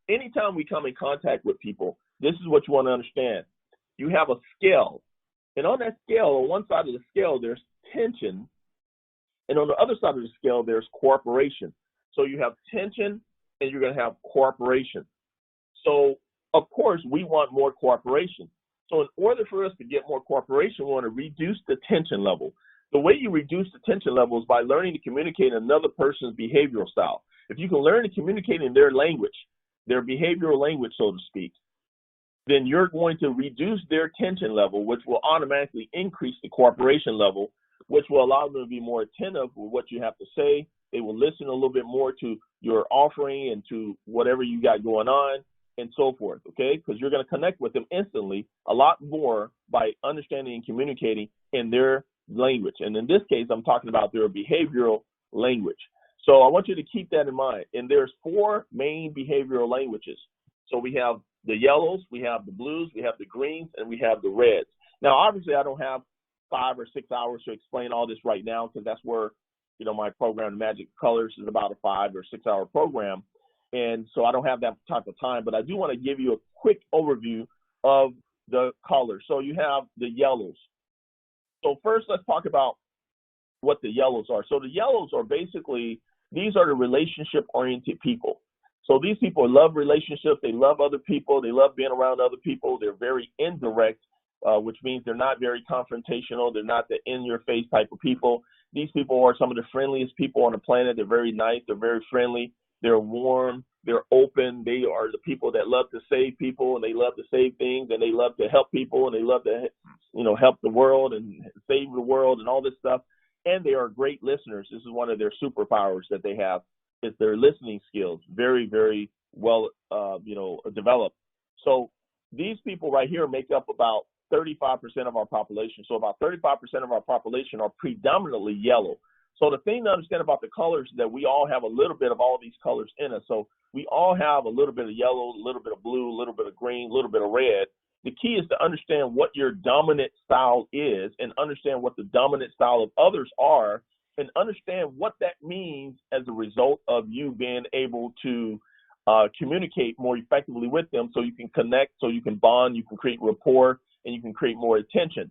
anytime we come in contact with people, this is what you want to understand. You have a scale, and on that scale, on one side of the scale, there's tension, and on the other side of the scale, there's cooperation. So you have tension, and you're going to have cooperation. So, of course, we want more cooperation. So in order for us to get more cooperation, we want to reduce the tension level. The way you reduce the tension level is by learning to communicate in another person's behavioral style. If you can learn to communicate in their language, their behavioral language, so to speak, then you're going to reduce their tension level, which will automatically increase the cooperation level, which will allow them to be more attentive with what you have to say. They will listen a little bit more to your offering and to whatever you got going on and so forth, okay? Because you're going to connect with them instantly a lot more by understanding and communicating in their language. And in this case, I'm talking about their behavioral language. So I want you to keep that in mind. And there's 4 main behavioral languages. So we have the yellows, we have the blues, we have the greens, and we have the reds. Now, obviously, I don't have 5 or 6 hours to explain all this right now, because that's where, you know, my program, Magic Colors, is about a 5 or 6 hour program. And so I don't have that type of time, but I do want to give you a quick overview of the colors. So you have the yellows. So first, let's talk about what the yellows are. So the yellows are basically, these are the relationship-oriented people. So these people love relationships. They love other people. They love being around other people. They're very indirect, which means they're not very confrontational. They're not the in-your-face type of people. These people are some of the friendliest people on the planet. They're very nice. They're very friendly. They're warm. They're open. They are the people that love to save people, and they love to save things, and they love to help people, and they love to, you know, help the world and save the world and all this stuff. And they are great listeners. This is one of their superpowers that they have, is their listening skills. Very, very well, developed. So these people right here make up about 35% of our population. So about 35% of our population are predominantly yellow. So the thing to understand about the colors is that we all have a little bit of all these colors in us. So we all have a little bit of yellow, a little bit of blue, a little bit of green, a little bit of red. The key is to understand what your dominant style is and understand what the dominant style of others are and understand what that means as a result of you being able to communicate more effectively with them, so you can connect, so you can bond, you can create rapport, and you can create more attention.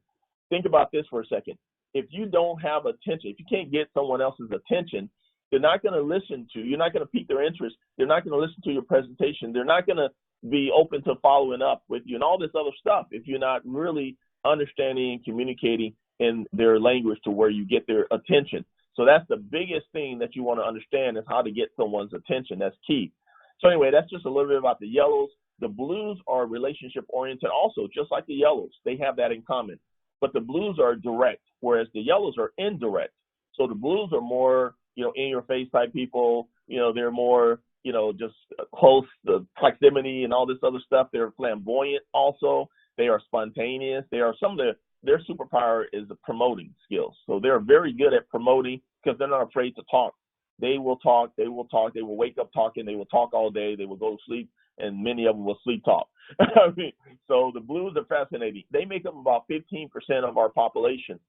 Think about this for a second. If you don't have attention, if you can't get someone else's attention, they're not going to listen to you. You're not going to pique their interest. They're not going to listen to your presentation. They're not going to be open to following up with you and all this other stuff if you're not really understanding and communicating in their language to where you get their attention. So that's the biggest thing that you want to understand, is how to get someone's attention. That's key. So anyway, that's just a little bit about the yellows. The blues are relationship oriented also, just like the yellows. They have that in common. But the blues are direct, whereas the yellows are indirect. So the blues are more, in your face type people. They're more, just close, the proximity and all this other stuff. They're flamboyant also. They are spontaneous. They are their superpower is the promoting skills. So they're very good at promoting because they're not afraid to talk. They will talk. They will talk. They will wake up talking. They will talk all day. They will go to sleep, and many of them will sleep talk. So the blues are fascinating. They make up about 15% of our population.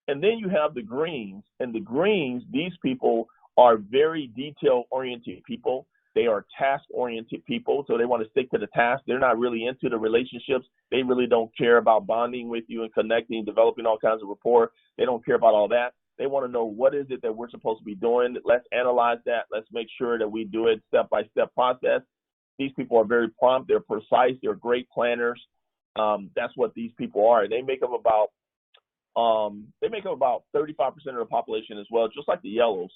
And then you have the greens. And the greens, these people are very detail-oriented people. They are task-oriented people, so they want to stick to the task. They're not really into the relationships. They really don't care about bonding with you and connecting, developing all kinds of rapport. They don't care about all that. They want to know, what is it that we're supposed to be doing? Let's analyze that. Let's make sure that we do it step-by-step process. These people are very prompt. They're precise. They're great planners. That's what these people are. They make up about 35% of the population as well, just like the yellows.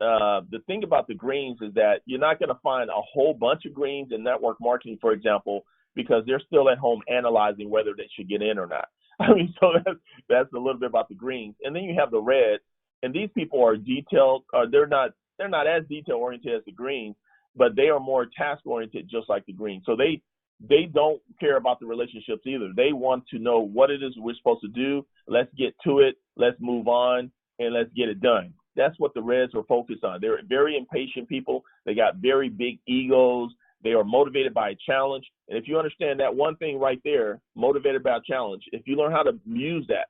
The thing about the greens is that you're not going to find a whole bunch of greens in network marketing, for example, because they're still at home analyzing whether they should get in or not. So that's a little bit about the greens. And then you have the reds, and these people are detailed. They're not as detail oriented as the greens, but they are more task oriented, just like the greens. So they don't care about the relationships either. They want to know what it is we're supposed to do. Let's get to it. Let's move on, and let's get it done. That's what the reds are focused on. They're very impatient people. They got very big egos. They are motivated by a challenge. And if you understand that one thing right there, motivated by a challenge, if you learn how to use that,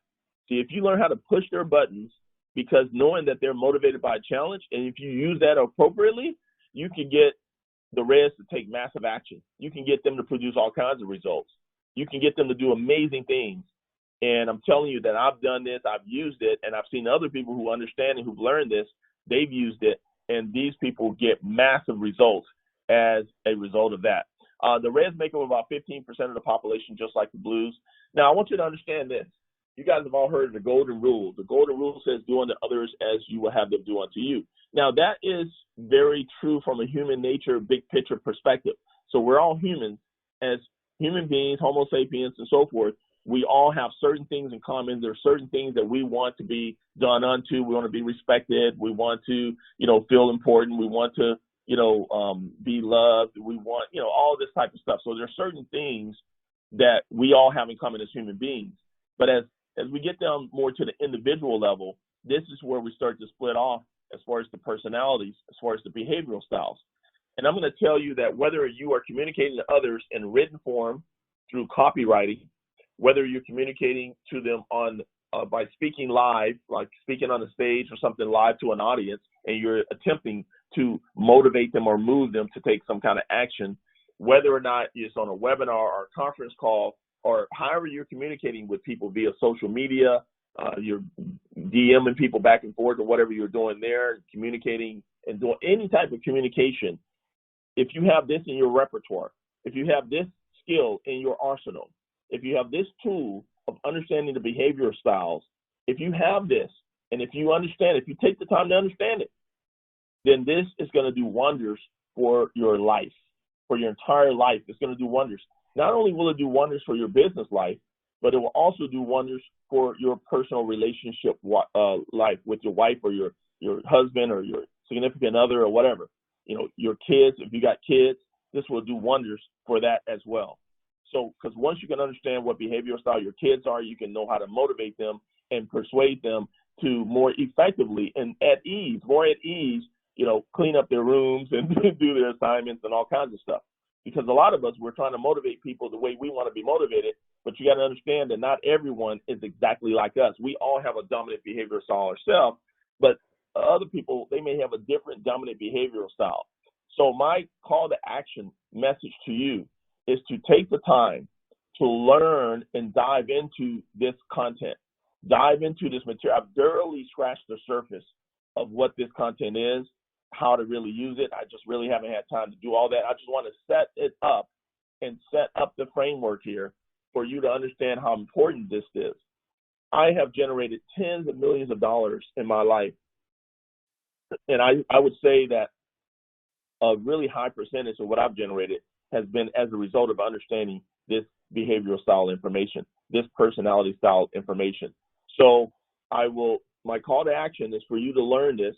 if you learn how to push their buttons, because knowing that they're motivated by a challenge, and if you use that appropriately, you can get the reds to take massive action. You can get them to produce all kinds of results. You can get them to do amazing things. And I'm telling you that I've done this, I've used it, and I've seen other people who understand and who've learned this, they've used it, and these people get massive results as a result of that. The reds make up about 15% of the population, just like the blues. Now, I want you to understand this. You guys have all heard of the golden rule. The golden rule says, do unto others as you will have them do unto you. Now, that is very true from a human nature, big picture perspective. So we're all humans. As human beings, Homo sapiens, and so forth, we all have certain things in common. There are certain things that we want to be done unto. We want to be respected. We want to, feel important. We want to, be loved. We want, all this type of stuff. So there are certain things that we all have in common as human beings. But as we get down more to the individual level, this is where we start to split off as far as the personalities, as far as the behavioral styles. And I'm going to tell you that whether you are communicating to others in written form through copywriting, whether you're communicating to them on by speaking live, like speaking on a stage or something live to an audience, and you're attempting to motivate them or move them to take some kind of action, whether or not it's on a webinar or a conference call, or however you're communicating with people via social media, you're DMing people back and forth or whatever you're doing there, communicating and doing any type of communication. If you have this in your repertoire, if you have this skill in your arsenal, if you have this tool of understanding the behavioral styles, if you have this, and if you understand, if you take the time to understand it, then this is going to do wonders for your life, for your entire life. It's going to do wonders. Not only will it do wonders for your business life, but it will also do wonders for your personal relationship life with your wife or your husband or your significant other or whatever. Your kids, if you got kids, this will do wonders for that as well. So, because once you can understand what behavioral style your kids are, you can know how to motivate them and persuade them to more effectively and more at ease, clean up their rooms and do their assignments and all kinds of stuff. Because a lot of us, we're trying to motivate people the way we want to be motivated, but you got to understand that not everyone is exactly like us. We all have a dominant behavioral style ourselves, but other people, they may have a different dominant behavioral style. So my call to action message to you is to take the time to learn and dive into this content, dive into this material. I've barely scratched the surface of what this content is, how to really use it. I just really haven't had time to do all that. I just want to set it up and set up the framework here for you to understand how important this is. I have generated tens of millions of dollars in my life. And I would say that a really high percentage of what I've generated has been as a result of understanding this behavioral style information, this personality style information. So my call to action is for you to learn this,